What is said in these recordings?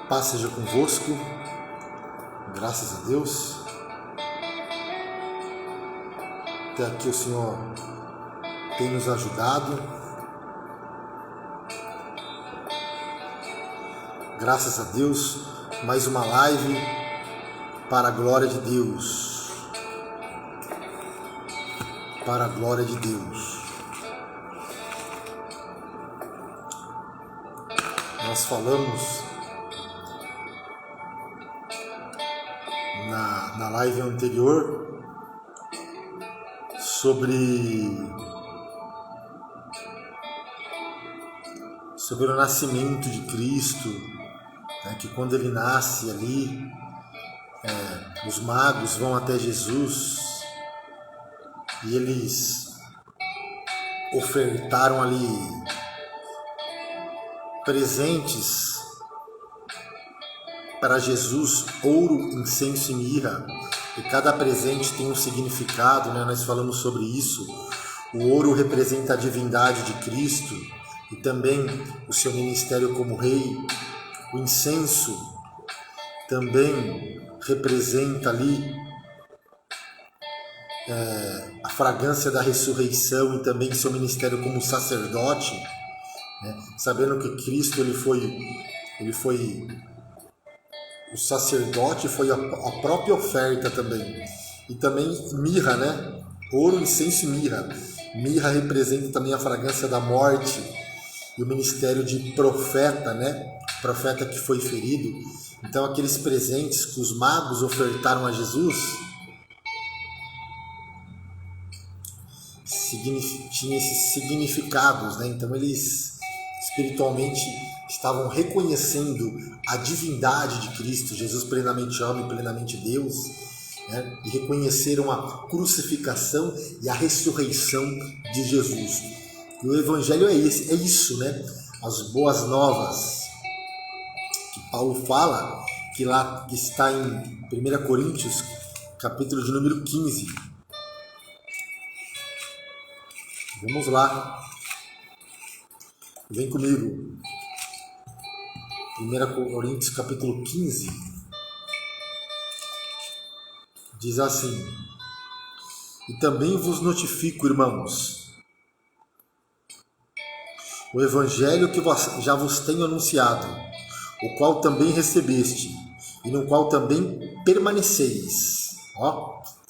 Paz seja convosco, graças a Deus. Até aqui o Senhor tem nos ajudado. Graças a Deus, mais uma live para a glória de Deus. Para a glória de Deus. Nós falamos na live anterior sobre o nascimento de Cristo, né, que quando ele nasce ali, os magos vão até Jesus e eles ofertaram ali presentes para Jesus, ouro, incenso e mirra, e cada presente tem um significado, né? Nós falamos sobre isso. O ouro representa a divindade de Cristo e também o seu ministério como rei. O incenso também representa ali a fragrância da ressurreição e também seu ministério como sacerdote, né? Sabendo que Cristo ele foi o sacerdote, foi a própria oferta também. E também mirra, né? Ouro, incenso e mirra. Mirra representa também a fragrância da morte e o ministério de profeta, né? Profeta que foi ferido. Então aqueles presentes que os magos ofertaram a Jesus tinham esses significados, né? Então eles espiritualmente estavam reconhecendo a divindade de Cristo, Jesus plenamente homem, plenamente Deus, né? E reconheceram a crucificação e a ressurreição de Jesus. E o Evangelho é isso, né? As boas novas que Paulo fala, que lá está em 1 Coríntios, capítulo de número 15. Vamos lá. Vem comigo. 1 Coríntios capítulo 15 diz assim: E também vos notifico, irmãos, o evangelho que já vos tenho anunciado, o qual também recebeste, e no qual também permaneceis.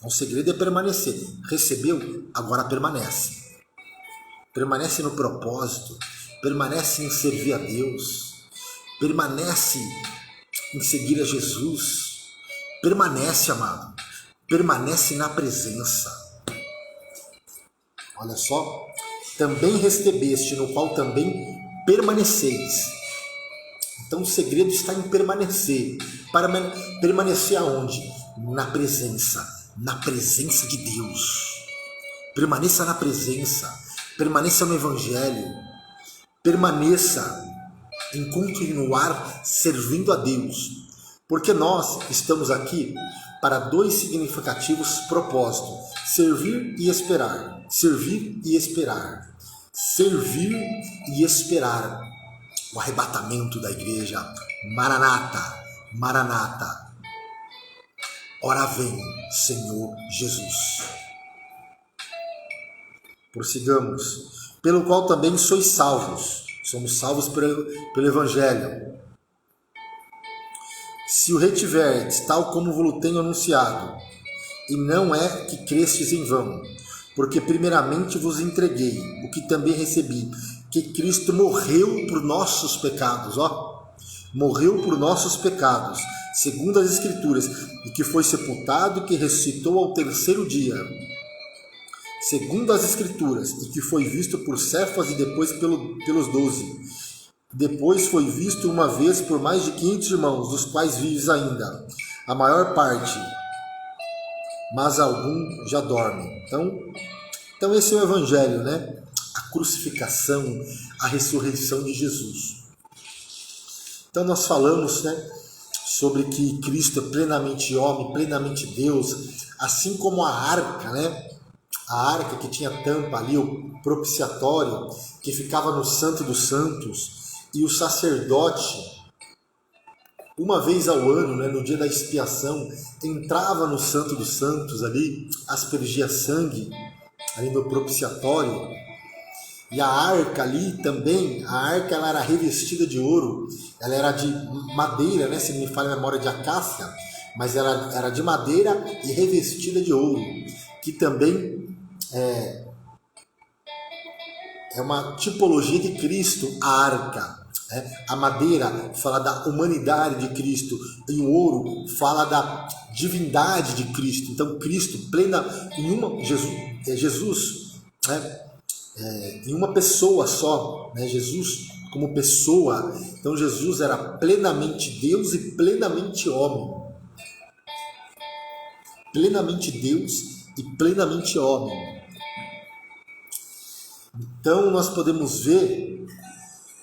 O segredo é permanecer. Recebeu, agora permanece. Permanece no propósito, permanece em servir a Deus, permanece em seguir a Jesus, permanece, amado, permanece na presença. Olha só, também recebeste, no qual também permaneceis. Então o segredo está em permanecer. Para permanecer aonde? Na presença de Deus. Permaneça na presença, permaneça no Evangelho, permaneça em continuar servindo a Deus, porque nós estamos aqui para dois significativos propósitos: servir e esperar, servir e esperar, servir e esperar o arrebatamento da igreja. Maranata, Maranata, ora vem, Senhor Jesus. Prossigamos. Pelo qual também sois salvos. Somos salvos pelo Evangelho. Se o retiverdes, tal como vos tenho anunciado, e não é que crestes em vão, porque primeiramente vos entreguei, o que também recebi, que Cristo morreu por nossos pecados, morreu por nossos pecados, segundo as Escrituras, e que foi sepultado e que ressuscitou ao terceiro dia, segundo as Escrituras, e que foi visto por Cefas e depois pelos 12. Depois foi visto uma vez por mais de 500 irmãos, dos quais vives ainda, a maior parte, mas algum já dorme. Então esse é o Evangelho, né? A crucificação, a ressurreição de Jesus. Então nós falamos, né, sobre que Cristo é plenamente homem, plenamente Deus, assim como a arca, né? A arca que tinha tampa ali, o propiciatório, que ficava no Santo dos Santos, e o sacerdote uma vez ao ano, né, no dia da expiação, entrava no Santo dos Santos ali, aspergia sangue ali no propiciatório. E a arca ali também, a arca ela era revestida de ouro, ela era de madeira, né, se não me falha a memória, de acácia, mas ela era de madeira e revestida de ouro, que também é uma tipologia de Cristo, a arca. A madeira fala da humanidade de Cristo e o ouro fala da divindade de Cristo. Então Cristo plena em uma Jesus, né? Em uma pessoa só, né? Jesus como pessoa. Então Jesus era plenamente Deus e plenamente homem. Plenamente Deus e plenamente homem. Então nós podemos ver,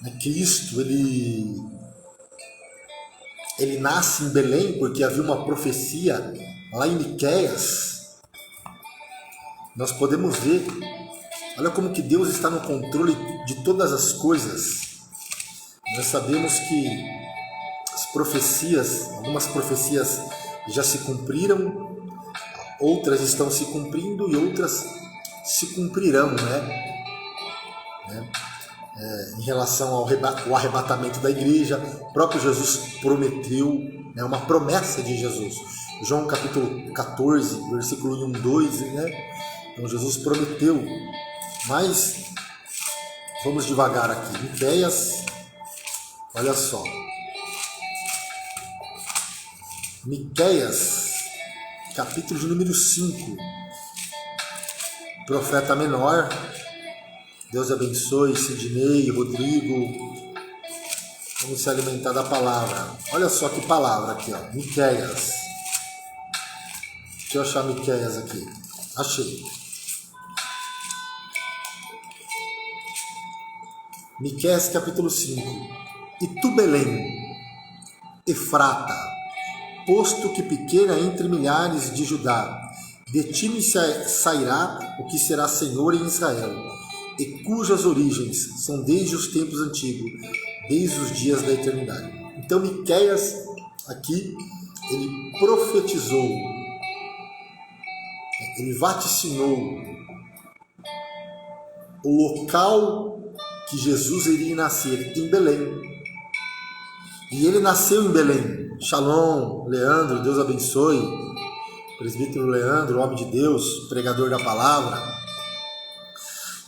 né, Cristo, ele nasce em Belém porque havia uma profecia lá em Miqueias. Nós podemos ver, olha como que Deus está no controle de todas as coisas. Nós sabemos que as profecias, algumas profecias já se cumpriram, outras estão se cumprindo e outras se cumprirão, né? Em relação ao arrebatamento da igreja, o próprio Jesus prometeu, é uma promessa de Jesus. João capítulo 14, versículo 1, 2, né? Então Jesus prometeu, mas vamos devagar aqui. Miqueias, olha só. Miqueias, capítulo de número 5, profeta menor. Deus abençoe Sidney, Rodrigo. Vamos se alimentar da palavra. Olha só que palavra aqui, ó. Miqueias. Deixa eu achar Miqueias aqui. Achei. Miqueias capítulo 5. E tu, Belém, Efrata, posto que pequena entre milhares de Judá, de ti me sairá o que será Senhor em Israel, e cujas origens são desde os tempos antigos, desde os dias da eternidade. Então Miqueias aqui, ele profetizou, ele vaticinou o local que Jesus iria nascer, em Belém. E ele nasceu em Belém. Shalom, Leandro, Deus abençoe. Presbítero Leandro, homem de Deus, pregador da palavra.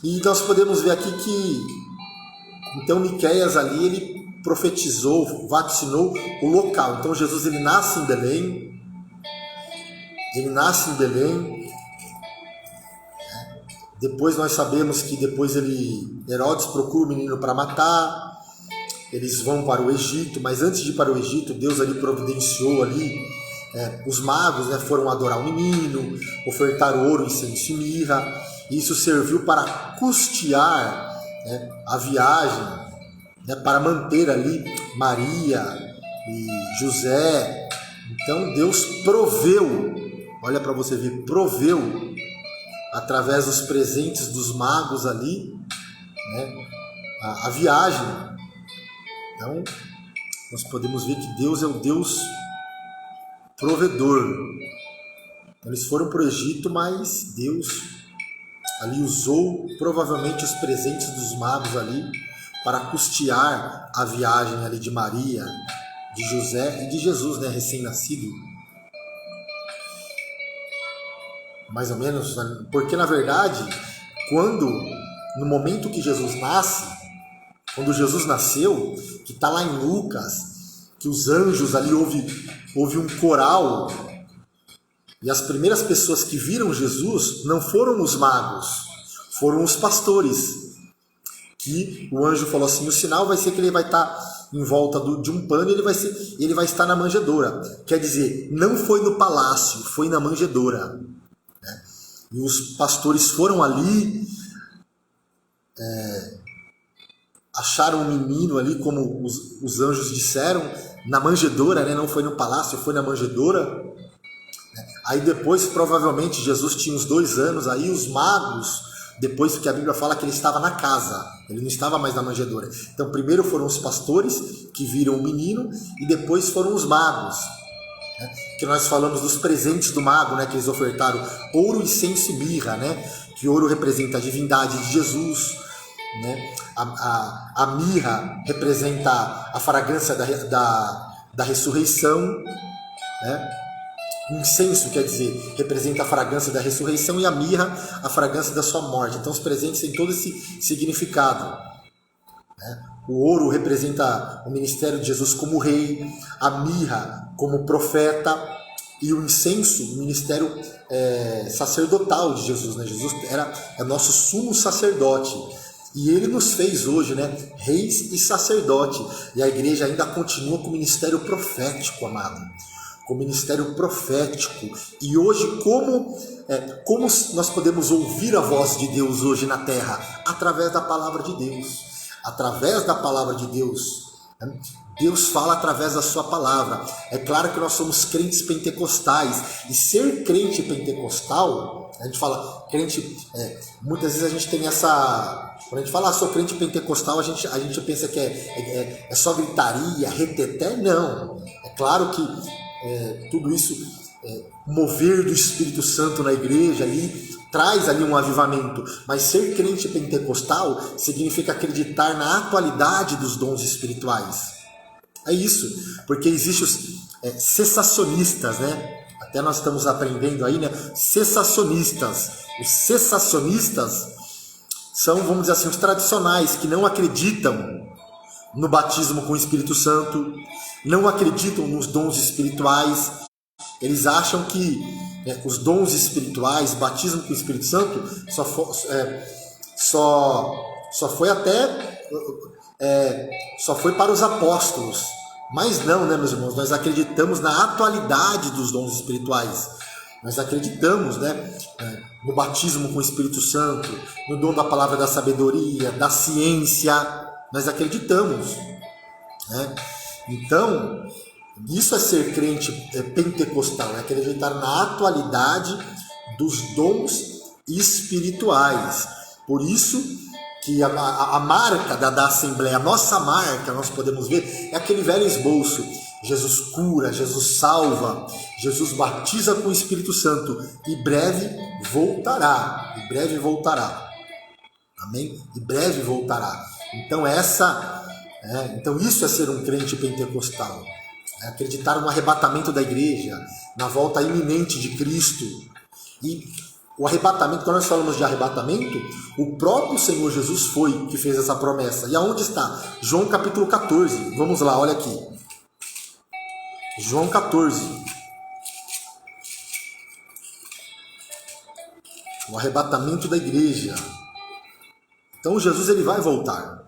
E nós podemos ver aqui que, então, Miqueias ali, ele profetizou, vaticinou o local. Então Jesus, ele nasce em Belém. Ele nasce em Belém. Depois nós sabemos que depois Herodes procura o menino para matar. Eles vão para o Egito, mas antes de ir para o Egito, Deus ali providenciou ali, os magos, né, foram adorar o menino, ofertaram ouro, incenso e mirra. Isso serviu para custear, né, a viagem, né, para manter ali Maria e José. Então Deus proveu, olha para você ver, proveu através dos presentes dos magos ali, né, a viagem. Então, nós podemos ver que Deus é o Deus provedor. Então, eles foram para o Egito, mas Deus ali usou provavelmente os presentes dos magos ali para custear a viagem ali de Maria, de José e de Jesus, né, recém-nascido. Mais ou menos, porque na verdade, no momento que Jesus nasce, quando Jesus nasceu, que está lá em Lucas, que os anjos ali houve um coral, e as primeiras pessoas que viram Jesus não foram os magos, foram os pastores, que o anjo falou assim, o sinal vai ser que ele vai estar em volta de um pano e ele vai estar na manjedoura. Quer dizer, não foi no palácio, foi na manjedoura. Né? E os pastores foram ali, acharam um menino ali, como os anjos disseram, na manjedoura, né? Não foi no palácio, foi na manjedoura. Aí depois, provavelmente, Jesus tinha uns 2 anos, aí os magos Depois que a Bíblia fala que ele estava na casa, ele não estava mais na manjedoura. Então primeiro foram os pastores que viram o menino e depois foram os magos, né? Que nós falamos dos presentes do mago, né? Que eles ofertaram ouro, incenso e mirra, né? Que ouro representa a divindade de Jesus, né? A mirra representa a fragrância da ressurreição, né? O incenso, quer dizer, representa a fragrância da ressurreição, e a mirra, a fragrância da sua morte. Então os presentes têm todo esse significado, né? O ouro representa o ministério de Jesus como rei, a mirra como profeta, e o incenso, o ministério sacerdotal de Jesus, né? Jesus é nosso sumo sacerdote. E ele nos fez hoje, né, reis e sacerdote. E a igreja ainda continua com o ministério profético, amado. Com o ministério profético. E hoje, como nós podemos ouvir a voz de Deus hoje na terra? Através da palavra de Deus. Através da palavra de Deus. Deus fala através da sua palavra. É claro que nós somos crentes pentecostais. E ser crente pentecostal, a gente fala, crente, muitas vezes a gente tem essa... Quando a gente fala, sou crente pentecostal, a gente pensa que é só gritaria, reteté. Não. É claro que tudo isso, mover do Espírito Santo na igreja ali, traz ali um avivamento. Mas ser crente pentecostal significa acreditar na atualidade dos dons espirituais. É isso, porque existem os cessacionistas, né? Até nós estamos aprendendo aí, né? Cessacionistas. Os cessacionistas são, vamos dizer assim, os tradicionais, que não acreditam no batismo com o Espírito Santo, não acreditam nos dons espirituais. Eles acham que os dons espirituais, batismo com o Espírito Santo, só foi para os apóstolos. Mas não, né, meus irmãos? Nós acreditamos na atualidade dos dons espirituais. Nós acreditamos, né, no batismo com o Espírito Santo, no dom da palavra da sabedoria, da ciência. Nós acreditamos, né? Então, isso é ser crente pentecostal, é acreditar na atualidade dos dons espirituais. Por isso que a marca da Assembleia, a nossa marca, nós podemos ver, é aquele velho esboço. Jesus cura, Jesus salva, Jesus batiza com o Espírito Santo, e breve voltará, amém? E breve voltará. Então isso é ser um crente pentecostal, é acreditar no arrebatamento da igreja, na volta iminente de Cristo. E o arrebatamento, quando nós falamos de arrebatamento, o próprio Senhor Jesus foi que fez essa promessa. E aonde está? João capítulo 14, vamos lá, olha aqui. João 14. O arrebatamento da igreja. Então Jesus ele vai voltar.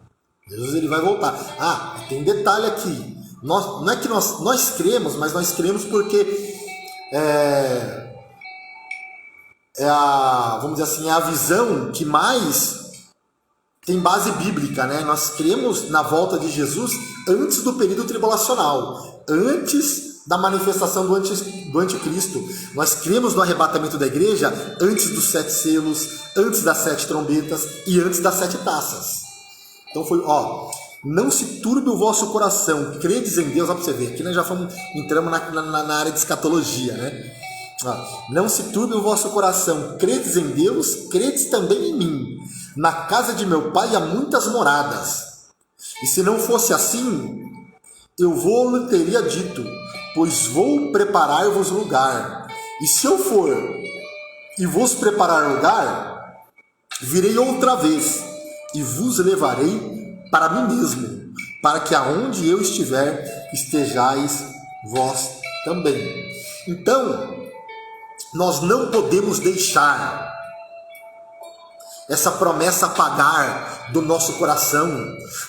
Ah, tem um detalhe aqui. Não é que nós cremos, mas nós cremos porque vamos dizer assim, é a visão que mais tem base bíblica, né? Nós cremos na volta de Jesus antes do período tribulacional, antes da manifestação do anticristo. Nós cremos no arrebatamento da igreja antes dos 7 selos, antes das 7 trombetas e antes das 7 taças. Então foi, não se turbe o vosso coração, credes em Deus. Ó, pra você ver, aqui nós já entramos na área de escatologia, né? Não se turbe o vosso coração, credes em Deus, credes também em mim. Na casa de meu pai há muitas moradas. E se não fosse assim, eu lhe teria dito, pois vou preparar-vos lugar. E se eu for e vos preparar lugar, virei outra vez e vos levarei para mim mesmo, para que aonde eu estiver, estejais vós também. Então, nós não podemos deixar essa promessa apagar do nosso coração.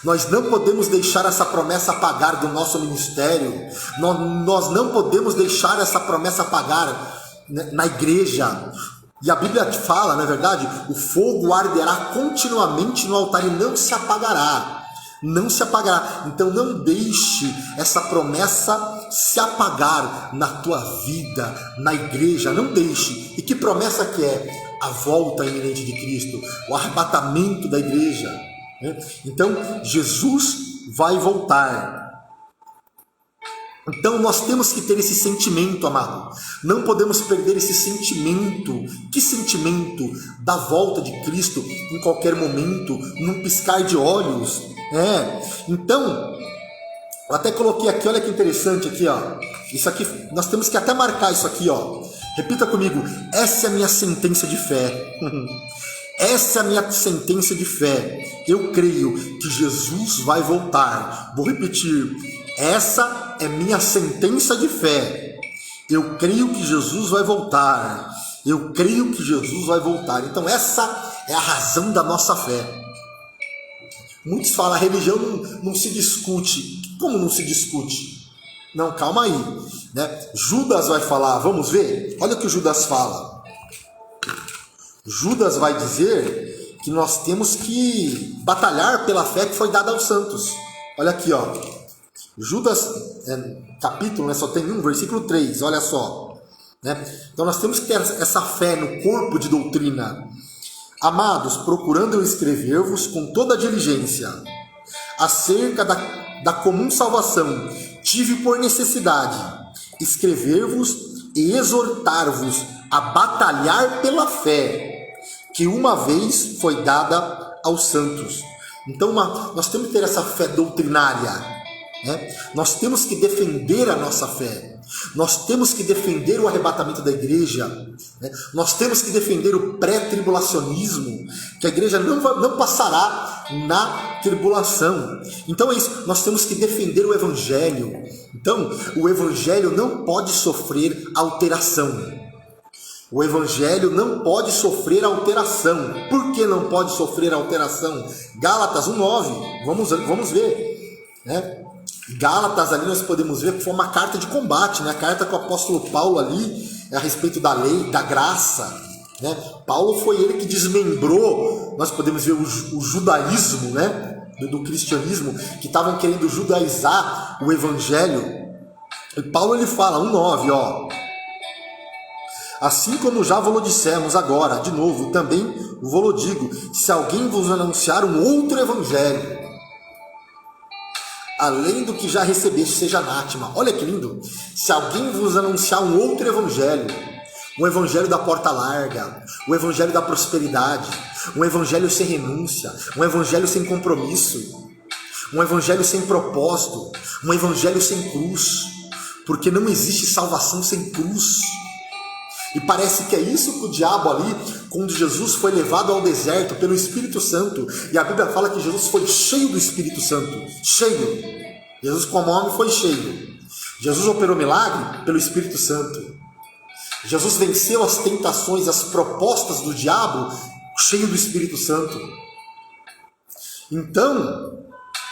Nós não podemos deixar essa promessa apagar do nosso ministério. Nós não podemos deixar essa promessa apagar na igreja. E a Bíblia fala, não é verdade? O fogo arderá continuamente no altar e não se apagará. Não se apagará. Então não deixe essa promessa se apagar na tua vida, na igreja. Não deixe. E que promessa que é? a volta iminente de Cristo, o arrebatamento da igreja, né? Então, Jesus vai voltar. Então nós temos que ter esse sentimento, amado. Não podemos perder esse sentimento. Que sentimento? Da volta de Cristo em qualquer momento, num piscar de olhos. Então, eu até coloquei aqui, olha que interessante aqui, ó. Isso aqui, nós temos que até marcar isso aqui, ó. Repita comigo: essa é a minha sentença de fé. Essa é a minha sentença de fé. Eu creio que Jesus vai voltar. Vou repetir: essa é minha sentença de fé. Eu creio que Jesus vai voltar. Eu creio que Jesus vai voltar. Então essa é a razão da nossa fé. Muitos falam: a religião não se discute. Como não se discute? Não, calma aí, né? Judas vai falar, vamos ver? Olha o que o Judas fala. Judas vai dizer que nós temos que batalhar pela fé que foi dada aos santos. Olha aqui, ó. Judas, capítulo, né, só tem um, versículo 3, olha só. Né? Então nós temos que ter essa fé no corpo de doutrina. Amados, procurando eu escrever-vos com toda a diligência acerca da comum salvação, tive por necessidade escrever-vos e exortar-vos a batalhar pela fé que uma vez foi dada aos santos. Então nós temos que ter essa fé doutrinária, né? Nós temos que defender a nossa fé. Nós temos que defender o arrebatamento da igreja, né? Nós temos que defender o pré-tribulacionismo, que a igreja não passará na tribulação. Então é isso, nós temos que defender o evangelho. Então o evangelho não pode sofrer alteração. O evangelho não pode sofrer alteração. Por que não pode sofrer alteração? Gálatas 1:9, vamos ver, né? Gálatas ali nós podemos ver que foi uma carta de combate, né? A carta que o apóstolo Paulo ali a respeito da lei, da graça, né? Paulo foi ele que desmembrou, nós podemos ver o judaísmo, né? do cristianismo, que estavam querendo judaizar o evangelho. E Paulo ele fala, 1:9, ó: assim como já vos dissemos agora, de novo, também vos digo, se alguém vos anunciar um outro evangelho, além do que já recebeste, seja anátema. Olha que lindo. Se alguém vos anunciar um outro evangelho, um evangelho da porta larga, um evangelho da prosperidade, um evangelho sem renúncia, um evangelho sem compromisso, um evangelho sem propósito, um evangelho sem cruz, porque não existe salvação sem cruz. E parece que é isso que o diabo ali, quando Jesus foi levado ao deserto pelo Espírito Santo, e a Bíblia fala que Jesus foi cheio do Espírito Santo, cheio. Jesus como homem foi cheio. Jesus operou milagre pelo Espírito Santo. Jesus venceu as tentações, as propostas do diabo, cheio do Espírito Santo. Então,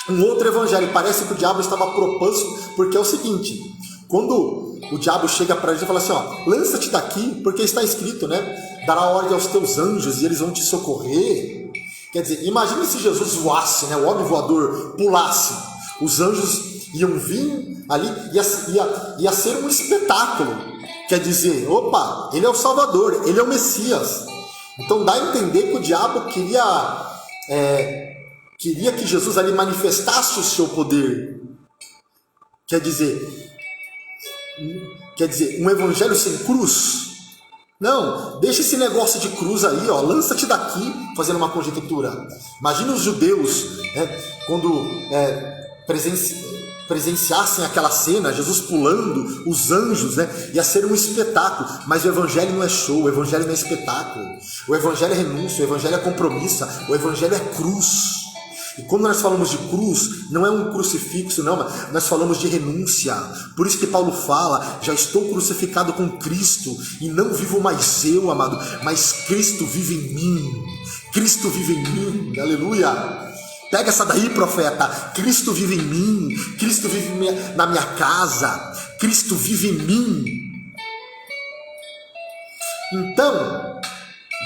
um outro evangelho, parece que o diabo estava proposto, porque é o seguinte, quando o diabo chega para ele e fala assim, ó, lança-te daqui, porque está escrito, né? Dará ordem aos teus anjos e eles vão te socorrer. Quer dizer, imagine se Jesus voasse, né? O homem voador pulasse. Os anjos iam vir ali, ia ser um espetáculo. Quer dizer, opa, ele é o Salvador, ele é o Messias. Então dá a entender que o diabo queria que Jesus ali manifestasse o seu poder. Quer dizer, um evangelho sem cruz? Não, deixa esse negócio de cruz aí, ó, lança-te daqui, fazendo uma conjectura. Imagina os judeus, né, quando presenciassem aquela cena, Jesus pulando, os anjos, né, ia ser um espetáculo. Mas o evangelho não é show, o evangelho não é espetáculo. O evangelho é renúncia, o evangelho é compromisso, o evangelho é cruz. E quando nós falamos de cruz, não é um crucifixo, não, nós falamos de renúncia. Por isso que Paulo fala, já estou crucificado com Cristo, e não vivo mais eu, amado, mas Cristo vive em mim. Cristo vive em mim, aleluia. Pega essa daí, profeta. Cristo vive em mim, Cristo vive na minha casa, Cristo vive em mim. Então,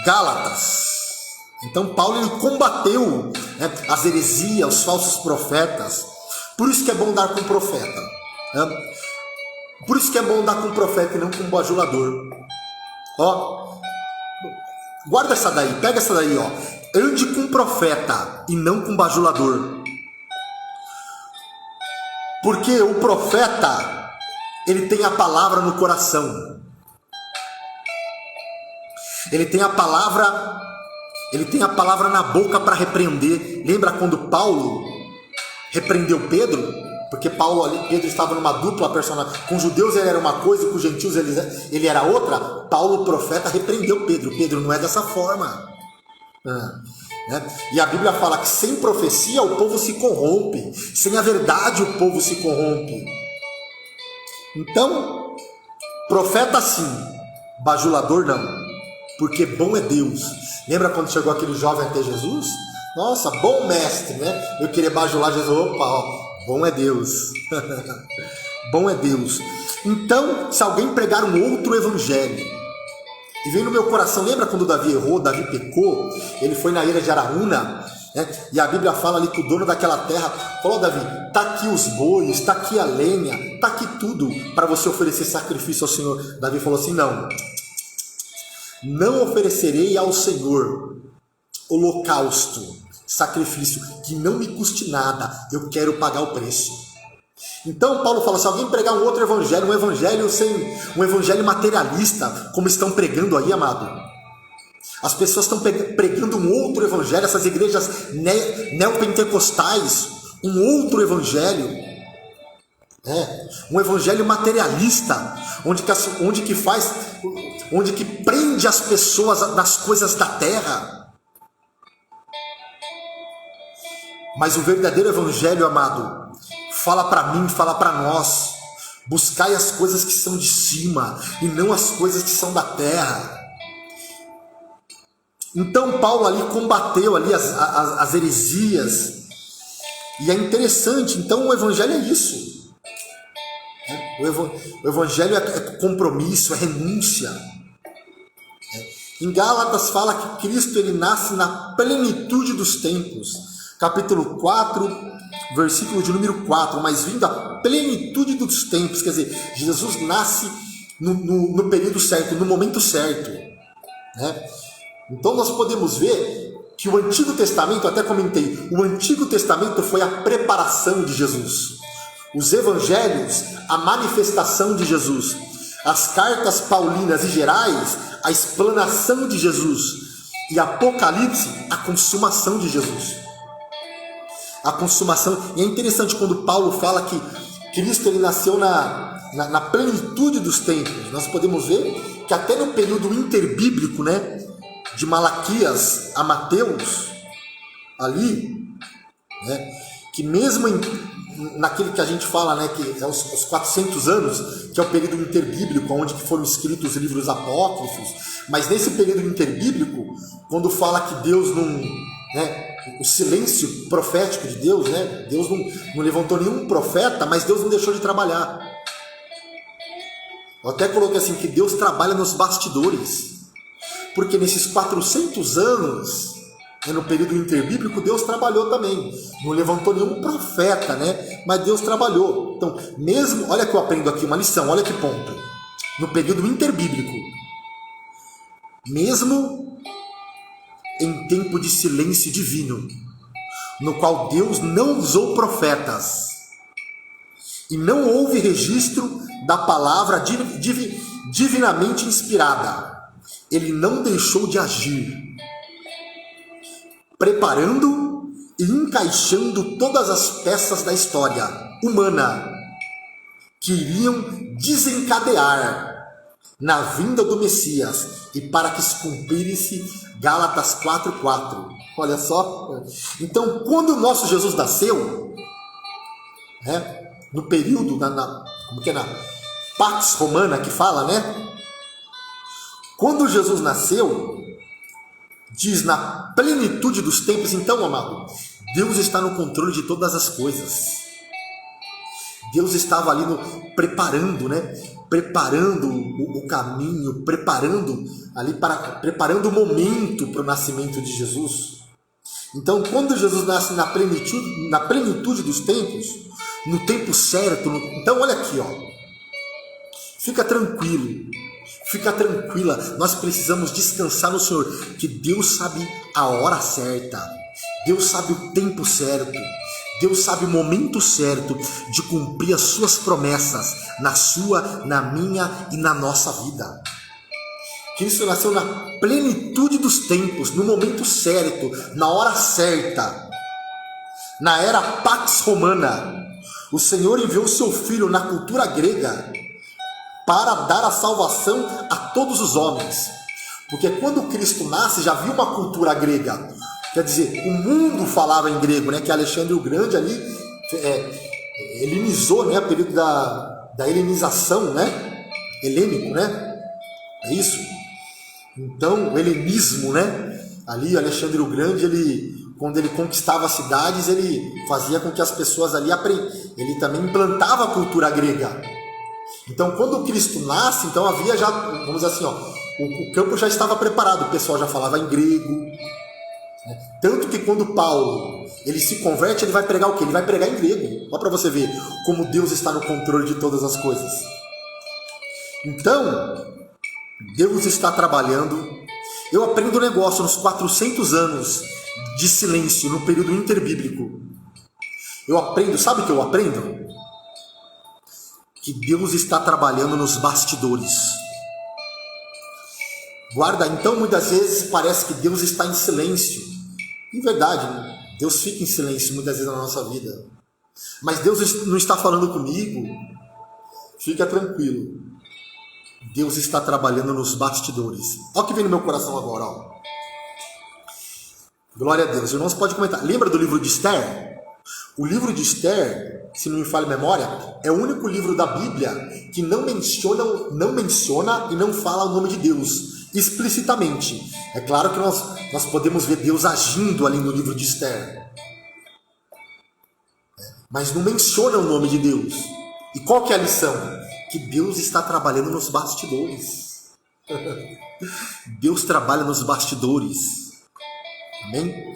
Gálatas. Então Paulo ele combateu, né, as heresias, os falsos profetas. Por isso que é bom dar com profeta, né? Por isso que é bom dar com profeta e não com bajulador. Ó, Guarda essa daí, pega essa daí, ó. Ande com profeta e não com bajulador. Porque o profeta, ele tem a palavra no coração. Ele tem a palavra na boca para repreender. Lembra quando Paulo repreendeu Pedro? Porque Pedro estava numa dupla personalidade. Com os judeus ele era uma coisa, com os gentios ele era outra. Paulo, o profeta, repreendeu Pedro. Pedro, não é dessa forma. E a Bíblia fala que sem profecia o povo se corrompe. Sem a verdade o povo se corrompe. Então, profeta sim, bajulador não. Porque bom é Deus. Lembra quando chegou aquele jovem até Jesus? Nossa, bom mestre, né? Eu queria bajular Jesus. Opa, ó, bom é Deus. Bom é Deus. Então, se alguém pregar um outro evangelho, e vem no meu coração, lembra quando Davi errou, Davi pecou, ele foi na ilha de Araúna, né? E a Bíblia fala ali que o dono daquela terra falou: Davi, tá aqui os bois, tá aqui a lenha, tá aqui tudo para você oferecer sacrifício ao Senhor. Davi falou assim: não oferecerei ao Senhor holocausto, sacrifício que não me custe nada, eu quero pagar o preço. Então Paulo fala: se alguém pregar um outro evangelho, um evangelho materialista, como estão pregando aí, amado, as pessoas estão pregando um outro evangelho, essas igrejas neopentecostais, um outro evangelho, um evangelho materialista, onde que prende as pessoas nas coisas da terra. Mas o verdadeiro evangelho, amado, fala para mim, fala para nós: buscai as coisas que são de cima e não as coisas que são da terra. Então Paulo ali combateu ali as heresias. E é interessante, então o evangelho é isso. O evangelho é compromisso, é renúncia. Em Gálatas fala que Cristo ele nasce na plenitude dos tempos. Capítulo 4, versículo de número 4, mas vindo a plenitude dos tempos, quer dizer, Jesus nasce no período certo, no momento certo, né? Então nós podemos ver que o Antigo Testamento, até comentei, o Antigo Testamento foi a preparação de Jesus, os Evangelhos, a manifestação de Jesus, as cartas paulinas e gerais, a explanação de Jesus, e Apocalipse, a consumação de Jesus. A consumação. E é interessante quando Paulo fala que Cristo ele nasceu na plenitude dos tempos. Nós podemos ver que até no período interbíblico, né, de Malaquias a Mateus, ali, né, que mesmo naquele que a gente fala, né, que é os 400 anos, que é o período interbíblico, onde foram escritos os livros apócrifos, mas nesse período interbíblico, quando fala que Deus não... né, o silêncio profético de Deus, né? Deus não levantou nenhum profeta, mas Deus não deixou de trabalhar. Eu até coloquei assim, que Deus trabalha nos bastidores, porque nesses 400 anos, né, no período interbíblico, Deus trabalhou também. Não levantou nenhum profeta, né? Mas Deus trabalhou. Então, mesmo, olha que eu aprendo aqui uma lição, olha que ponto. No período interbíblico, mesmo em tempo de silêncio divino, no qual Deus não usou profetas, e não houve registro da palavra divinamente inspirada, ele não deixou de agir, preparando e encaixando todas as peças da história humana que iriam desencadear na vinda do Messias, e para que se cumprisse Gálatas 4:4. Olha só. Então, quando o nosso Jesus nasceu, né, no período, na Pax Romana que fala, né? Quando Jesus nasceu, diz na plenitude dos tempos. Então, amado, Deus está no controle de todas as coisas. Deus estava ali preparando, né? Preparando o caminho, preparando o momento para o nascimento de Jesus. Então, quando Jesus nasce na plenitude dos tempos, no tempo certo, então olha aqui, ó. Fica tranquilo, Fica tranquila, nós precisamos descansar no Senhor, que Deus sabe a hora certa, Deus sabe o tempo certo, Deus sabe o momento certo de cumprir as suas promessas na sua, na minha e na nossa vida. Cristo nasceu na plenitude dos tempos, no momento certo, na hora certa. Na era Pax Romana, o Senhor enviou seu Filho na cultura grega para dar a salvação a todos os homens. Porque quando Cristo nasce, já havia uma cultura grega. Quer dizer, o mundo falava em grego, né? Que Alexandre o Grande ali helenizou, né? O período da helenização, né? Helênico, né? É isso? Então, o helenismo, né? Ali, Alexandre o Grande, quando ele conquistava as cidades, ele fazia com que as pessoas ali ele também implantava a cultura grega. Então, quando Cristo nasce, então havia já, vamos dizer assim, ó, o campo já estava preparado, o pessoal já falava em grego. Né? Tanto que quando Paulo ele se converte, ele vai pregar o quê? Ele vai pregar em grego. Olha para você ver como Deus está no controle de todas as coisas. Então, Deus está trabalhando. Eu aprendo um negócio nos 400 anos de silêncio, no período interbíblico. Eu aprendo, sabe o que eu aprendo? Que Deus está trabalhando nos bastidores. Guarda, então muitas vezes parece que Deus está em silêncio. Em verdade, Deus fica em silêncio muitas vezes na nossa vida. Mas Deus não está falando comigo. Fica tranquilo. Deus está trabalhando nos bastidores. Olha o que vem no meu coração agora. Ó. Glória a Deus. Irmãos, pode comentar. Lembra do livro de Esther? O livro de Esther, se não me falha a memória, é o único livro da Bíblia que não menciona e não fala o nome de Deus explicitamente. É claro que nós podemos ver Deus agindo ali no livro de Esther, mas não menciona o nome de Deus. E qual que é a lição? Que Deus está trabalhando nos bastidores. Deus trabalha nos bastidores. Amém?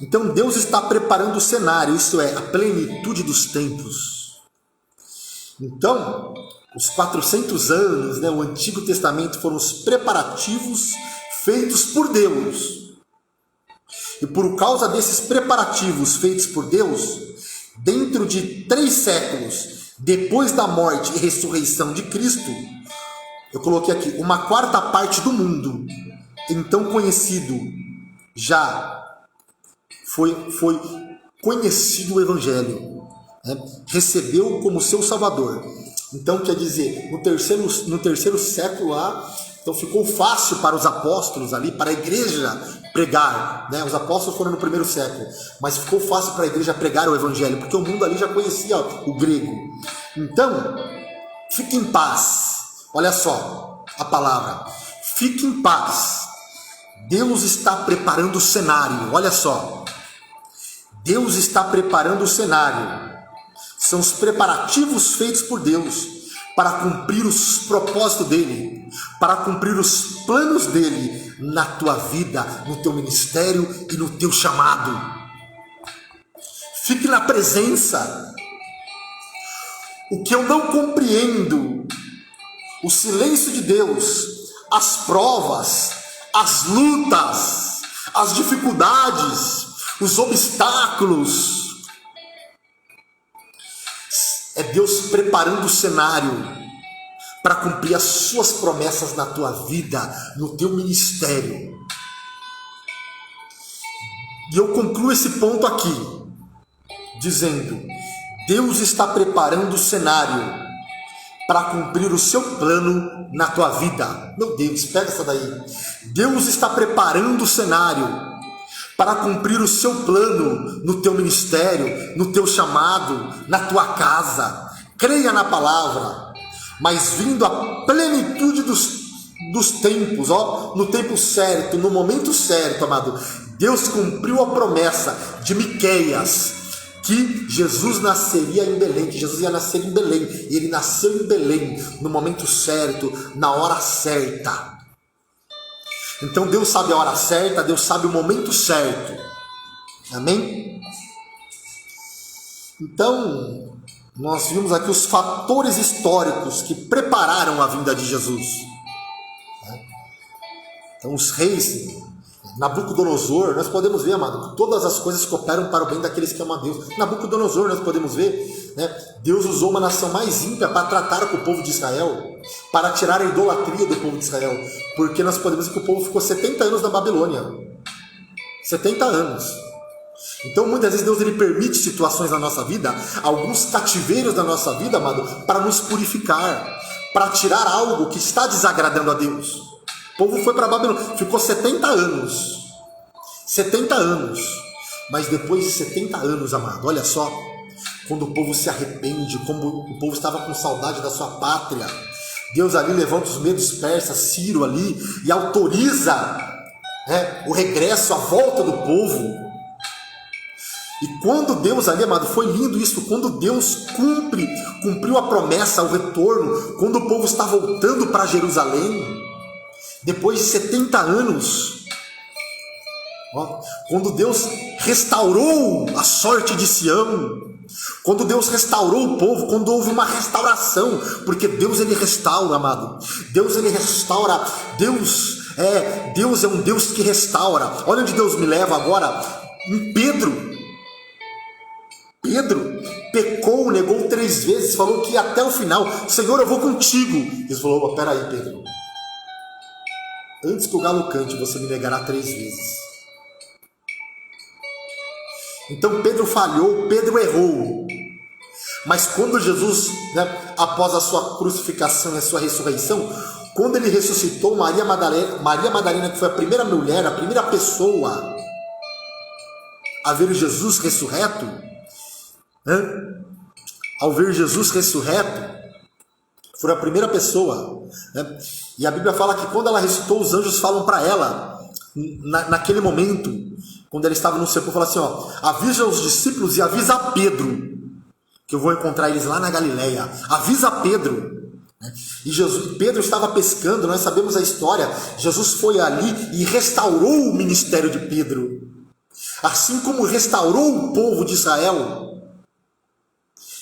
Então Deus está preparando o cenário, isso é, a plenitude dos tempos. Então, os 400 anos, né, o Antigo Testamento foram os preparativos feitos por Deus. E por causa desses preparativos feitos por Deus, dentro de 3 séculos, depois da morte e ressurreição de Cristo, eu coloquei aqui, uma quarta parte do mundo, então conhecido, já foi conhecido o Evangelho, né? Recebeu como seu Salvador. Então quer dizer, no terceiro século lá, então ficou fácil para os apóstolos ali, para a igreja pregar, né? Os apóstolos foram no primeiro século, mas ficou fácil para a igreja pregar o Evangelho, porque o mundo ali já conhecia o grego. Então, fique em paz. Olha só a palavra, fique em paz. Deus está preparando o cenário, olha só. Deus está preparando o cenário. São os preparativos feitos por Deus para cumprir os propósitos dele, para cumprir os planos dele na tua vida, no teu ministério e no teu chamado. Fique na presença. O que eu não compreendo, o silêncio de Deus, as provas, as lutas, as dificuldades, os obstáculos, é Deus preparando o cenário para cumprir as suas promessas na tua vida, no teu ministério. E eu concluo esse ponto aqui, dizendo, Deus está preparando o cenário para cumprir o seu plano na tua vida. Meu Deus, pega essa daí. Deus está preparando o cenário para cumprir o seu plano no teu ministério, no teu chamado, na tua casa. Creia na palavra, mas vindo a plenitude dos tempos, ó, no tempo certo, no momento certo, amado. Deus cumpriu a promessa de Miqueias, que Jesus nasceria em Belém, que Jesus ia nascer em Belém, e ele nasceu em Belém, no momento certo, na hora certa. Então Deus sabe a hora certa, Deus sabe o momento certo. Amém? Então, nós vimos aqui os fatores históricos que prepararam a vinda de Jesus. Então os reis, Nabucodonosor, nós podemos ver, amado, que todas as coisas cooperam para o bem daqueles que amam a Deus. Nabucodonosor, nós podemos ver, né? Deus usou uma nação mais ímpia para tratar com o povo de Israel, para tirar a idolatria do povo de Israel, porque nós podemos ver que o povo ficou 70 anos na Babilônia. 70 anos. Então muitas vezes Deus ele permite situações na nossa vida, alguns cativeiros da nossa vida, amado, para nos purificar, para tirar algo que está desagradando a Deus. O povo foi para a Babilônia, ficou 70 anos. 70 anos. Mas depois de 70 anos, amado, olha só, quando o povo se arrepende, como o povo estava com saudade da sua pátria, Deus ali levanta os medos persas, Ciro ali, e autoriza, né, o regresso, a volta do povo. E quando Deus ali, amado, foi lindo isso, quando Deus cumpriu a promessa, o retorno, quando o povo está voltando para Jerusalém, depois de 70 anos, ó, quando Deus restaurou a sorte de Sião, quando Deus restaurou o povo, quando houve uma restauração, porque Deus ele restaura, amado, Deus ele restaura, Deus é um Deus que restaura. Olha onde Deus me leva agora, em Pedro pecou, negou 3 vezes, falou que até o final, Senhor, eu vou contigo. Ele falou, peraí, Pedro, antes que o galo cante, você me negará 3 vezes. Então Pedro falhou, Pedro errou. Mas quando Jesus, né, após a sua crucificação e a sua ressurreição, quando ele ressuscitou, Maria Madalena, que foi a primeira mulher, a primeira pessoa a ver Jesus ressurreto, né? Ao ver Jesus ressurreto, foi a primeira pessoa, né? E a Bíblia fala que quando ela ressuscitou, os anjos falam para ela, naquele momento, quando ela estava no sepulcro, fala assim, ó, avisa os discípulos e avisa a Pedro, que eu vou encontrar eles lá na Galileia. Avisa Pedro. E Pedro estava pescando, nós sabemos a história. Jesus foi ali e restaurou o ministério de Pedro, assim como restaurou o povo de Israel.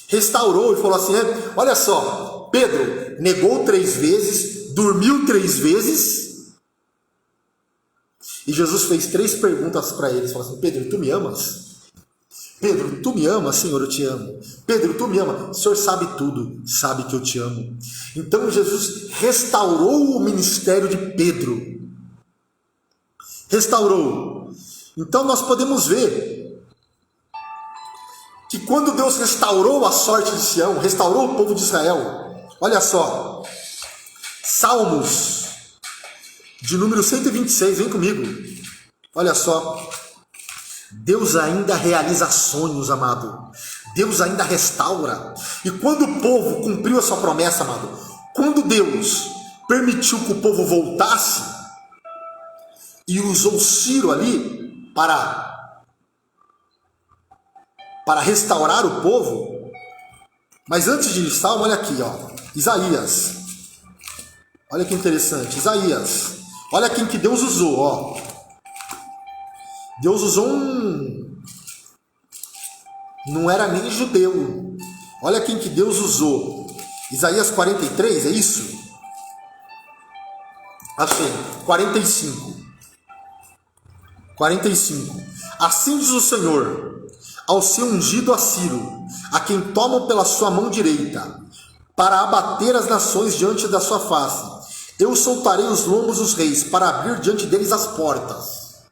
Restaurou e falou assim, olha só, Pedro negou 3 vezes, dormiu 3 vezes, e Jesus fez 3 perguntas para eles, falou assim, Pedro, tu me amas? Pedro, tu me amas? Senhor, eu te amo. Pedro, tu me amas? O Senhor sabe tudo, sabe que eu te amo. Então Jesus restaurou o ministério de Pedro. Restaurou. Então nós podemos ver que quando Deus restaurou a sorte de Sião, restaurou o povo de Israel, olha só, Salmos de número 126, vem comigo, olha só, Deus ainda realiza sonhos, amado, Deus ainda restaura, e quando o povo cumpriu a sua promessa, amado, quando Deus permitiu que o povo voltasse, e usou Ciro ali para restaurar o povo. Mas antes de Salmo, olha aqui, ó, Isaías. Olha que interessante, Isaías. Olha quem que Deus usou, ó. Deus usou não era nem judeu. Olha quem que Deus usou. Isaías 43, é isso? Achei, 45. Assim diz o Senhor ao seu ungido a Ciro, a quem tomam pela sua mão direita, para abater as nações diante da sua face. Eu soltarei os lombos dos reis, para abrir diante deles as portas.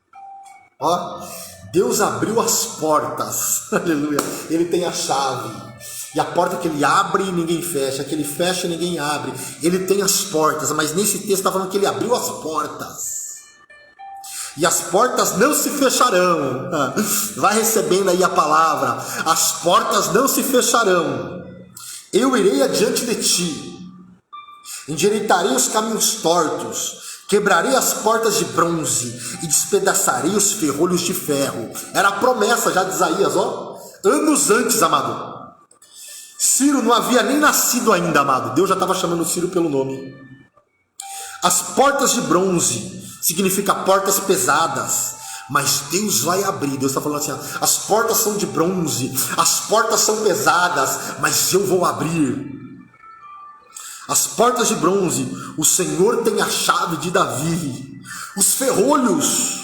Ó, Deus abriu as portas, aleluia, ele tem a chave, e a porta que ele abre, ninguém fecha, que ele fecha, ninguém abre, ele tem as portas, mas nesse texto está falando que ele abriu as portas. E as portas não se fecharão. Vai recebendo aí a palavra. As portas não se fecharão. Eu irei adiante de ti. Endireitarei os caminhos tortos. Quebrarei as portas de bronze e despedaçarei os ferrolhos de ferro. Era a promessa já de Isaías, ó. Anos antes, amado. Ciro não havia nem nascido ainda, amado. Deus já estava chamando Ciro pelo nome. As portas de bronze significa portas pesadas, mas Deus vai abrir. Deus está falando assim, as portas são de bronze, as portas são pesadas, mas eu vou abrir. As portas de bronze, o Senhor tem a chave de Davi. os ferrolhos.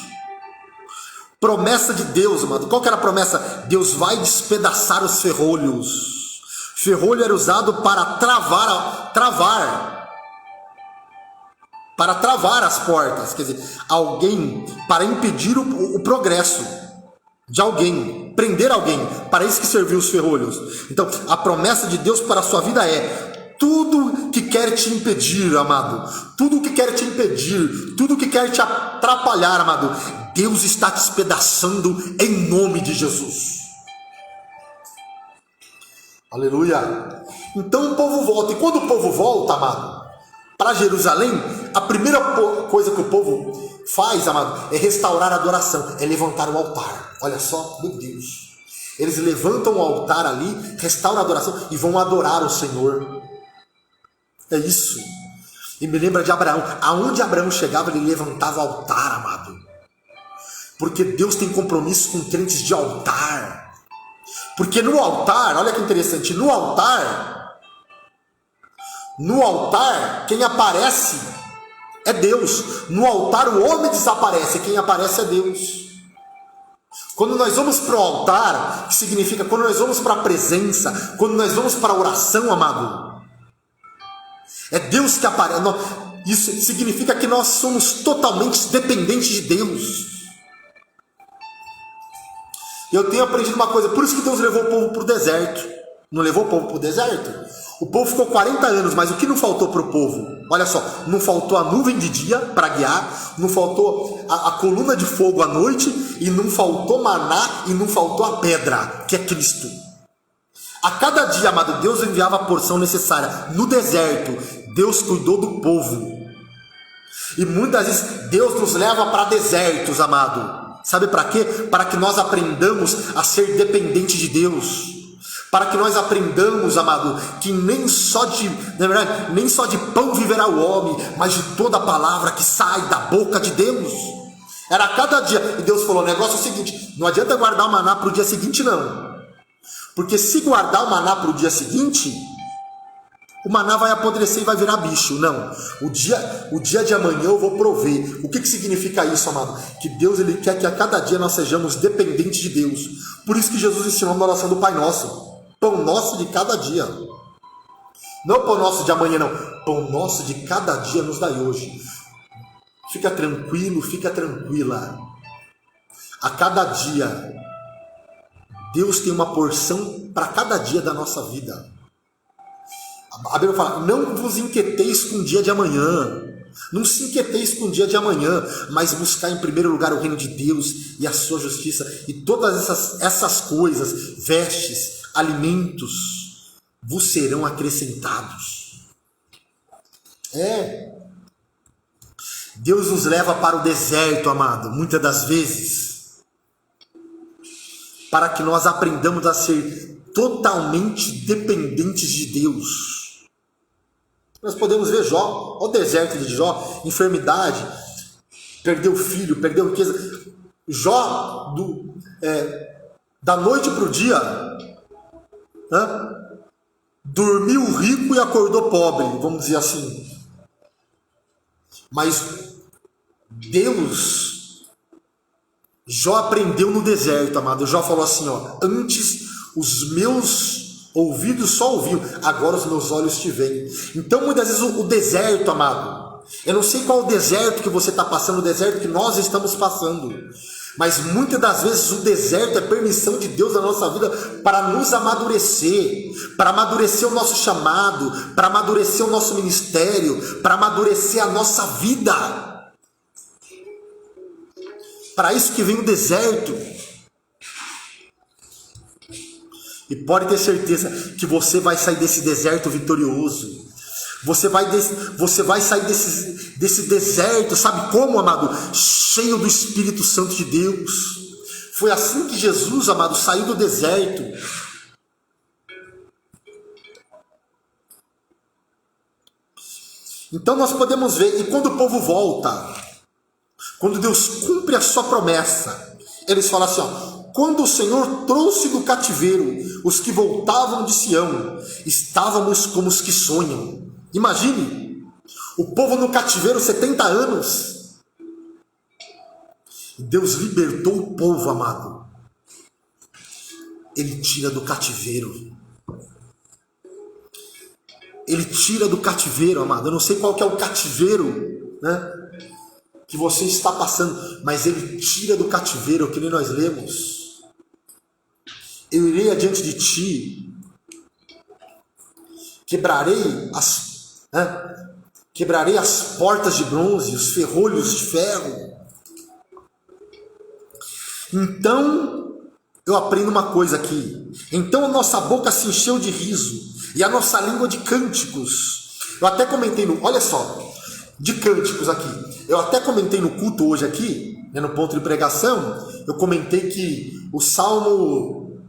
Promessa de Deus, amado. Qual que era a promessa? Deus vai despedaçar os ferrolhos. Ferrolho era usado para travar as portas. Quer dizer, alguém, para impedir o progresso de alguém, prender alguém. Para isso que serviu os ferrolhos. Então, a promessa de Deus para a sua vida é: tudo que quer te impedir, amado, tudo que quer te impedir, tudo que quer te atrapalhar, amado, Deus está despedaçando em nome de Jesus. Aleluia. Então o povo volta. E quando o povo volta, amado, para Jerusalém, a primeira coisa que o povo faz, amado, é restaurar a adoração, é levantar o altar. Olha só, meu Deus. Eles levantam o altar ali, restauram a adoração e vão adorar o Senhor. É isso. E me lembra de Abraão. Aonde Abraão chegava, ele levantava o altar, amado. Porque Deus tem compromisso com crentes de altar. Porque no altar, olha que interessante, no altar, quem aparece é Deus. No altar o homem desaparece, quem aparece é Deus. Quando nós vamos para o altar, que significa quando nós vamos para a presença, quando nós vamos para a oração, amado, é Deus que aparece. Isso significa que nós somos totalmente dependentes de Deus. Eu tenho aprendido uma coisa, por isso que Deus levou o povo para o deserto. Não levou o povo para o deserto? O povo ficou 40 anos, mas o que não faltou para o povo? Olha só, não faltou a nuvem de dia para guiar, não faltou a coluna de fogo à noite, e não faltou maná, e não faltou a pedra, que é Cristo. A cada dia, amado, Deus enviava a porção necessária. No deserto, Deus cuidou do povo. E muitas vezes Deus nos leva para desertos, amado. Sabe para quê? Para que nós aprendamos a ser dependentes de Deus. Para que nós aprendamos, amado, que nem só de pão viverá o homem, mas de toda a palavra que sai da boca de Deus. Era a cada dia. E Deus falou: o negócio é o seguinte, não adianta guardar o maná para o dia seguinte, não. Porque se guardar o maná para o dia seguinte, o maná vai apodrecer e vai virar bicho. Não, o dia de amanhã eu vou prover. O que significa isso, amado? Que Deus, ele quer que a cada dia nós sejamos dependentes de Deus. Por isso que Jesus ensinou na oração do Pai Nosso: pão nosso de cada dia. Não pão nosso de amanhã, não. Pão nosso de cada dia nos dai hoje. Fica tranquilo, fica tranquila. A cada dia, Deus tem uma porção para cada dia da nossa vida. A Bíblia fala: não vos inquieteis com o dia de amanhã. Não se inquieteis com o dia de amanhã, mas buscar em primeiro lugar o reino de Deus e a sua justiça. E todas essas coisas, vestes, alimentos, vos serão acrescentados. Deus nos leva para o deserto, amado, muitas das vezes, para que nós aprendamos a ser totalmente dependentes de Deus. Nós podemos ver Jó, o deserto de Jó, enfermidade, perdeu filho, perdeu riqueza. Jó, da noite para o dia, dormiu rico e acordou pobre, vamos dizer assim. Mas Deus, Jó aprendeu no deserto, amado. Jó falou assim: antes os meus ouvidos só ouviam, agora os meus olhos te veem. Então muitas vezes o deserto, amado, eu não sei qual o deserto que você está passando, o deserto que nós estamos passando, mas muitas das vezes o deserto é permissão de Deus na nossa vida para nos amadurecer, para amadurecer o nosso chamado, para amadurecer o nosso ministério, para amadurecer a nossa vida. Para isso que vem o deserto. E pode ter certeza que você vai sair desse deserto vitorioso. Você vai sair desse deserto, sabe como, amado? Cheio do Espírito Santo de Deus. Foi assim que Jesus, amado, saiu do deserto. Então nós podemos ver, e quando o povo volta, quando Deus cumpre a sua promessa, eles falam assim: quando o Senhor trouxe do cativeiro os que voltavam de Sião, estávamos como os que sonham. Imagine, o povo no cativeiro 70 anos. Deus libertou o povo, amado. Ele tira do cativeiro. Ele tira do cativeiro, amado. Eu não sei qual que é o cativeiro, né, que você está passando, mas Ele tira do cativeiro, que nem nós lemos. Eu irei adiante de ti, quebrarei as portas de bronze, os ferrolhos de ferro. Então, eu aprendo uma coisa aqui. Então a nossa boca se encheu de riso e a nossa língua de cânticos. Eu até comentei olha só, de cânticos aqui. Eu até comentei no culto hoje aqui, né, no ponto de pregação, eu comentei que o Salmo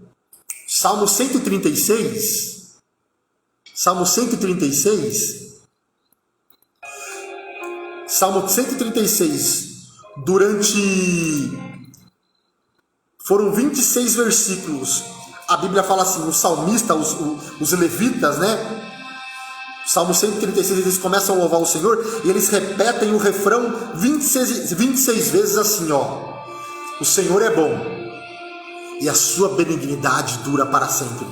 136, Salmo 136, foram 26 versículos. A Bíblia fala assim, o salmista, os levitas, né? Salmo 136, eles começam a louvar o Senhor e eles repetem o refrão 26 vezes assim, ó. O Senhor é bom e a sua benignidade dura para sempre.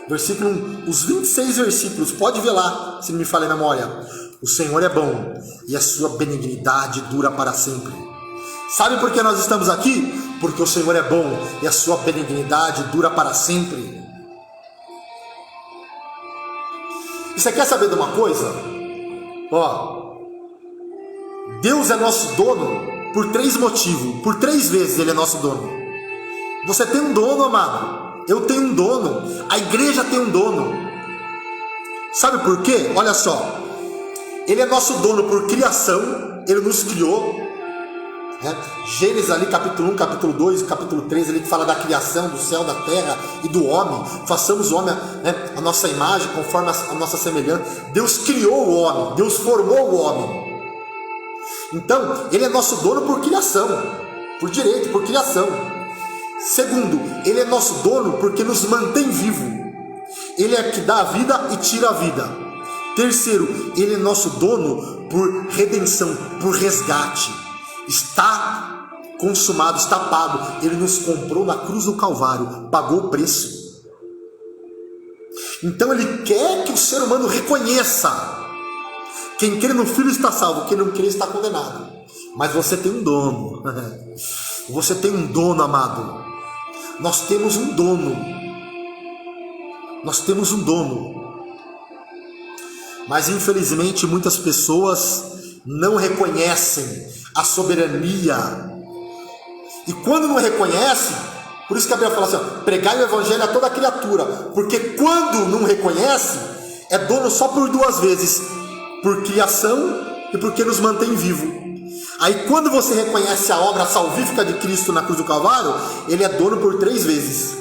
Versículo 1, os 26 versículos, pode ver lá, se não me falha a memória. O Senhor é bom e a sua benignidade dura para sempre. Sabe por que nós estamos aqui? Porque o Senhor é bom e a sua benignidade dura para sempre. E você quer saber de uma coisa? Ó, Deus é nosso dono por 3 motivos. Por 3 vezes Ele é nosso dono. Você tem um dono, amado. Eu tenho um dono. A igreja tem um dono. Sabe por quê? Olha só. Ele é nosso dono por criação. Ele nos criou. Gênesis ali, capítulo 1, capítulo 2, capítulo 3, ele fala da criação do céu, da terra e do homem. Façamos o homem, né, a nossa imagem, conforme a nossa semelhança. Deus criou o homem, Deus formou o homem. Então, ele é nosso dono por criação, por direito, por criação. Segundo, ele é nosso dono porque nos mantém vivo. Ele é que dá a vida e tira a vida. Terceiro, ele é nosso dono por redenção, por resgate. Está consumado, está pago. Ele nos comprou na cruz do Calvário, pagou o preço. Então ele quer que o ser humano reconheça: quem crê no Filho está salvo, quem não crê está condenado. Mas você tem um dono. Você tem um dono, amado. Nós temos um dono. Nós temos um dono. Mas infelizmente muitas pessoas não reconhecem a soberania. E quando não reconhece, por isso que a Bíblia fala assim, ó, pregai o evangelho a toda criatura. Porque quando não reconhece, é dono só por 2 vezes. Por criação e porque nos mantém vivo. Aí quando você reconhece a obra salvífica de Cristo na cruz do Calvário, ele é dono por 3 vezes.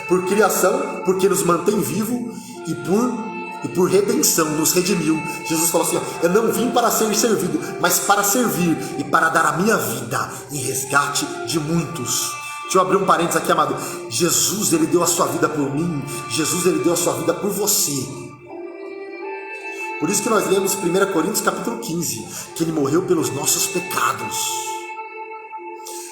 Por criação, porque nos mantém vivo, e por redenção, nos redimiu. Jesus falou assim, ó, eu não vim para ser servido, mas para servir e para dar a minha vida em resgate de muitos. Deixa eu abrir um parênteses aqui, amado. Jesus, ele deu a sua vida por mim. Jesus, ele deu a sua vida por você. Por isso que nós lemos 1 Coríntios capítulo 15, que ele morreu pelos nossos pecados.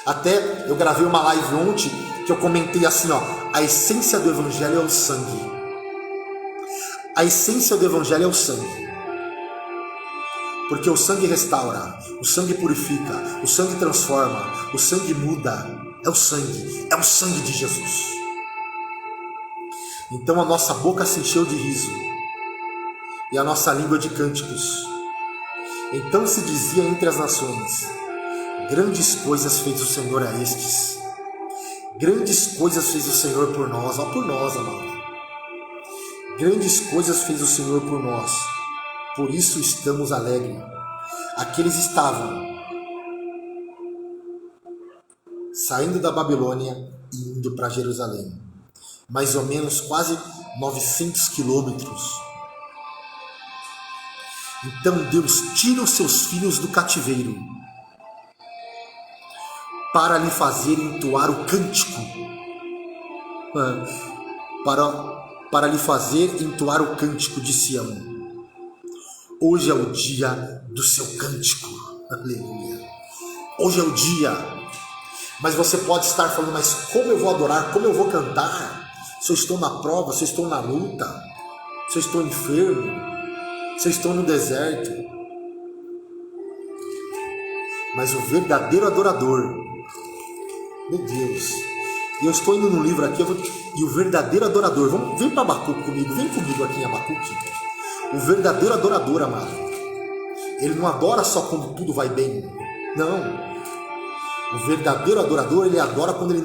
Até eu gravei uma live ontem que eu comentei assim, ó, a essência do evangelho é o sangue. A essência do evangelho é o sangue. Porque o sangue restaura, o sangue purifica, o sangue transforma, o sangue muda. É o sangue de Jesus. Então a nossa boca se encheu de riso e a nossa língua de cânticos. Então se dizia entre as nações: grandes coisas fez o Senhor a estes. Grandes coisas fez o Senhor por nós. Ó, por nós, amado. Grandes coisas fez o Senhor por nós. Por isso estamos alegres. Aqueles estavam saindo da Babilônia e indo para Jerusalém. Mais ou menos quase 900 quilômetros. Então Deus tira os seus filhos do cativeiro para lhe fazer entoar o cântico, para lhe fazer entoar o cântico de Sião. Hoje é o dia do seu cântico. Aleluia. hoje é o dia. Mas você pode estar falando, mas como eu vou adorar, como eu vou cantar? Se eu estou na prova, se eu estou na luta, se eu estou enfermo, se eu estou no deserto. Mas o verdadeiro adorador, meu Deus, eu estou indo no livro aqui, e o verdadeiro adorador, vem para Abacuque comigo, vem comigo aqui em Abacuque. O verdadeiro adorador, amado, ele não adora só quando tudo vai bem, não. O verdadeiro adorador, ele adora quando ele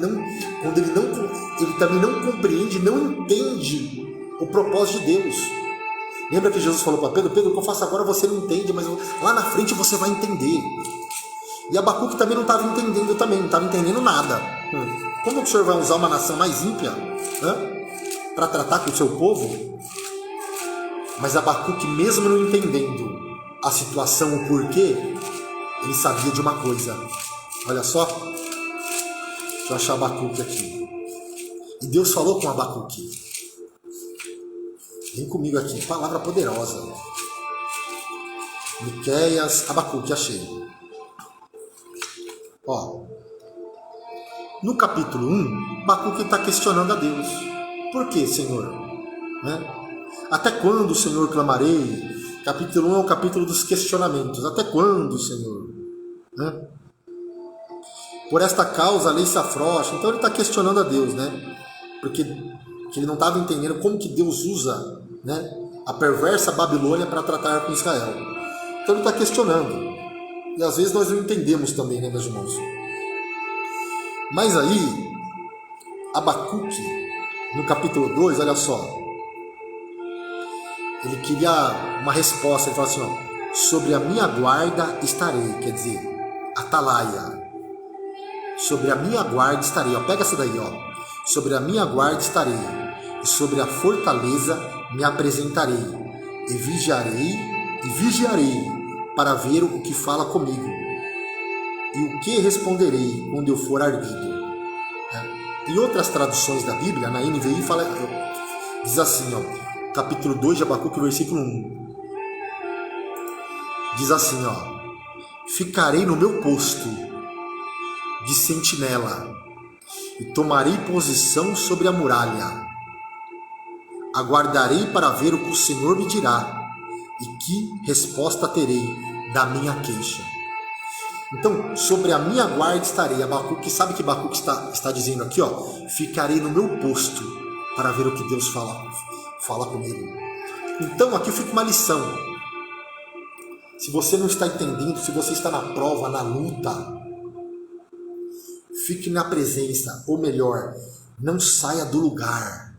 também não compreende, não entende o propósito de Deus. Lembra que Jesus falou para Pedro, Pedro, o que eu faço agora você não entende, mas lá na frente você vai entender. E Abacuque também não estava entendendo não estava entendendo nada. Como que o Senhor vai usar uma nação mais ímpia para tratar com o seu povo? Mas Abacuque, mesmo não entendendo a situação, o porquê, ele sabia de uma coisa. Olha só, deixa eu achar Abacuque aqui. E Deus falou com Abacuque. Vem comigo aqui, palavra poderosa. Miqueias, Abacuque, achei. Ó, no capítulo 1, Abacuque está questionando a Deus. Por que, Senhor? Até quando, Senhor, clamarei? Capítulo 1 é o capítulo dos questionamentos. Até quando, Senhor? Por esta causa a lei se afrouxa. Então ele está questionando a Deus, porque ele não estava entendendo como que Deus usa a perversa Babilônia para tratar com Israel. Então ele está questionando. E às vezes nós não entendemos também, meus irmãos? Mas aí, Abacuque, no capítulo 2, olha só, ele queria uma resposta. Ele fala assim, sobre a minha guarda estarei, quer dizer, atalaia. Sobre a minha guarda estarei, pega essa daí, sobre a minha guarda estarei, e sobre a fortaleza me apresentarei, e vigiarei para ver o que fala comigo, e o que responderei quando eu for arguido. Em outras traduções da Bíblia, na NVI, diz assim, capítulo 2 de Abacuque, versículo 1, diz assim, ficarei no meu posto de sentinela, e tomarei posição sobre a muralha. Aguardarei para ver o que o Senhor me dirá, e que resposta terei da minha queixa. Então, sobre a minha guarda estarei. Abacuque, sabe que Abacuque está dizendo aqui, ficarei no meu posto para ver o que Deus fala comigo. Então, aqui fica uma lição. Se você não está entendendo, se você está na prova, na luta, fique na presença, ou melhor, não saia do lugar.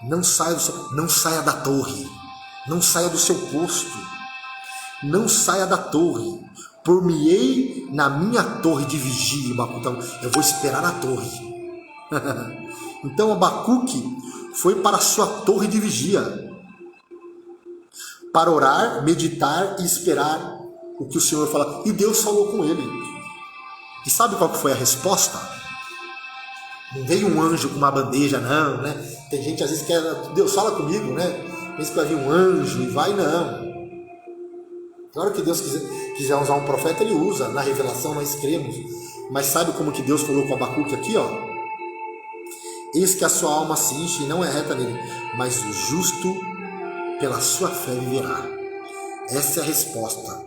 Não saia da torre. Não saia do seu posto. Não saia da torre. Por-me-ei na minha torre de vigia. Eu vou esperar na torre. Então Abacuque foi para a sua torre de vigia, para orar, meditar e esperar o que o Senhor fala. E Deus falou com ele. E sabe qual que foi a resposta? Não veio um anjo com uma bandeja, não, Tem gente às vezes que Deus fala comigo, Pensa que vai vir um anjo e vai, não. Na hora que Deus quiser usar um profeta, ele usa. Na revelação nós cremos. Mas sabe como que Deus falou com Abacuque aqui, Eis que a sua alma se enche e não é reta nele, mas o justo pela sua fé viverá. Essa é a resposta.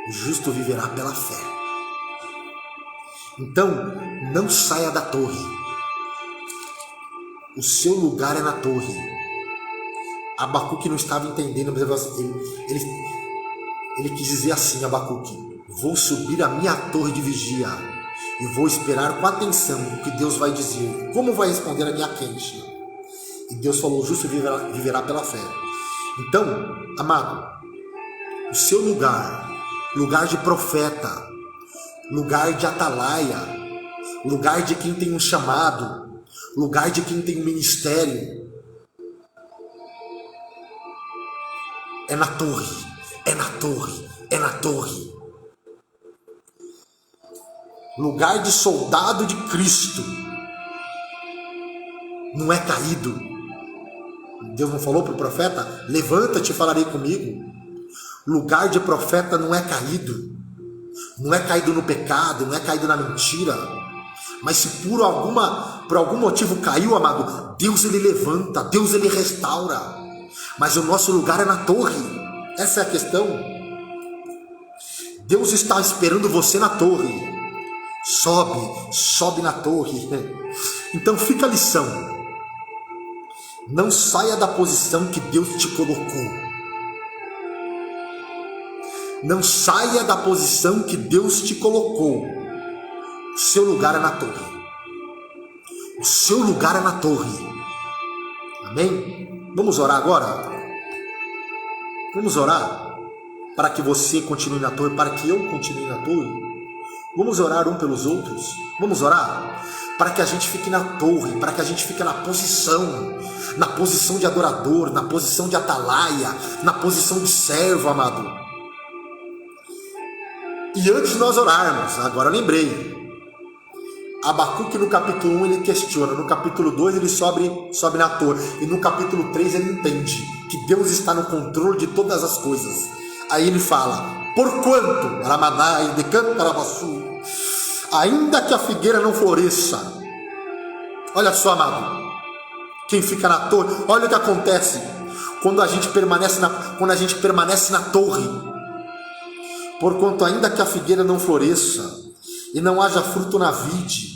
O justo viverá pela fé. Então, não saia da torre. O seu lugar é na torre. Abacuque não estava entendendo, mas ele quis dizer assim, Abacuque, vou subir a minha torre de vigia e vou esperar com atenção o que Deus vai dizer, como vai responder a minha queixa. E Deus falou, o justo viverá pela fé. Então, amado, o seu lugar de profeta, lugar de atalaia, lugar de quem tem um chamado, lugar de quem tem um ministério, é na torre, é na torre, é na torre. Lugar de soldado de Cristo não é caído. Deus não falou para o profeta, levanta-te e falarei comigo. Lugar de profeta não é caído. não é caído no pecado, não é caído na mentira, mas se por algum motivo caiu, amado, Deus ele levanta, Deus ele restaura, mas o nosso lugar é na torre. Essa é a questão. Deus está esperando você na torre. Sobe na torre. Então fica a lição: não saia da posição que Deus te colocou. Não saia da posição que Deus te colocou. O seu lugar é na torre. O seu lugar é na torre. Amém? Vamos orar agora? Vamos orar para que você continue na torre, para que eu continue na torre. Vamos orar um pelos outros. Vamos orar para que a gente fique na torre, para que a gente fique na posição de adorador, na posição de atalaia, na posição de servo, amado. E antes de nós orarmos, agora eu lembrei, Abacuque no capítulo 1 ele questiona, no capítulo 2 ele sobe na torre, e no capítulo 3 ele entende que Deus está no controle de todas as coisas. Aí ele fala: porquanto, Ramadai, Decantarabaçu, ainda que a figueira não floresça. Olha só, amado, quem fica na torre, olha o que acontece quando a gente permanece na torre. Porquanto ainda que a figueira não floresça, e não haja fruto na vide,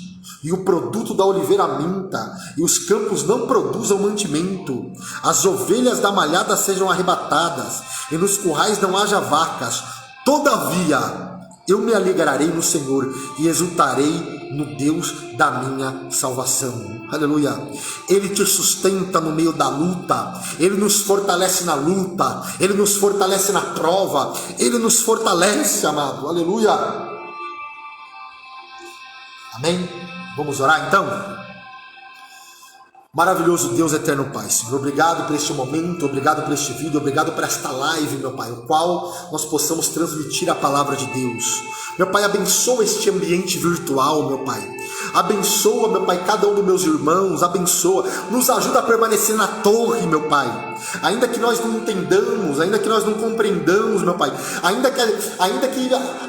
e o produto da oliveira minta, e os campos não produzam mantimento, as ovelhas da malhada sejam arrebatadas, e nos currais não haja vacas, todavia eu me alegrarei no Senhor, e exultarei no Deus da minha salvação. Aleluia. Ele te sustenta no meio da luta, Ele nos fortalece na luta, Ele nos fortalece na prova, Ele nos fortalece, amado. Aleluia. Amém? Vamos orar então? Maravilhoso Deus, eterno Pai, Senhor, obrigado por este momento, obrigado por este vídeo, obrigado por esta live, meu Pai, o qual nós possamos transmitir a palavra de Deus. Meu Pai, abençoa este ambiente virtual, meu Pai. Abençoa, meu Pai, cada um dos meus irmãos, abençoa, nos ajuda a permanecer na torre, meu Pai. Ainda que nós não entendamos, ainda que nós não compreendamos, meu Pai, ainda que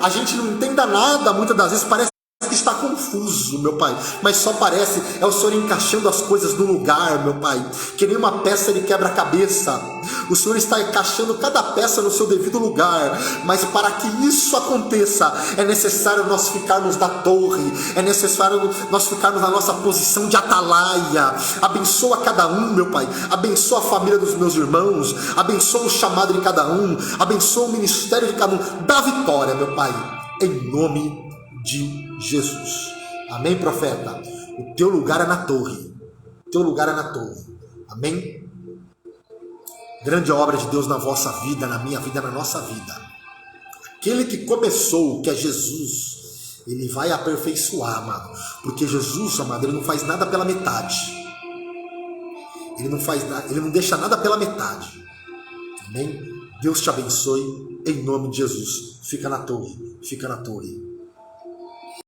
a gente não entenda nada, muitas das vezes parece que está confuso, meu Pai, mas só parece, é o Senhor encaixando as coisas no lugar, meu Pai, que nem uma peça de quebra-cabeça. O Senhor está encaixando cada peça no seu devido lugar, mas para que isso aconteça, é necessário nós ficarmos na torre, é necessário nós ficarmos na nossa posição de atalaia. Abençoa cada um, meu Pai, abençoa a família dos meus irmãos, abençoa o chamado de cada um, abençoa o ministério de cada um, dá vitória, meu Pai, em nome de Jesus. Amém, profeta? O teu lugar é na torre. O teu lugar é na torre. Amém? Grande obra de Deus na vossa vida, na minha vida, na nossa vida. Aquele que começou, que é Jesus, ele vai aperfeiçoar, amado. Porque Jesus, amado, ele não faz nada pela metade. Ele não deixa nada pela metade. Amém? Deus te abençoe em nome de Jesus. Fica na torre. Fica na torre.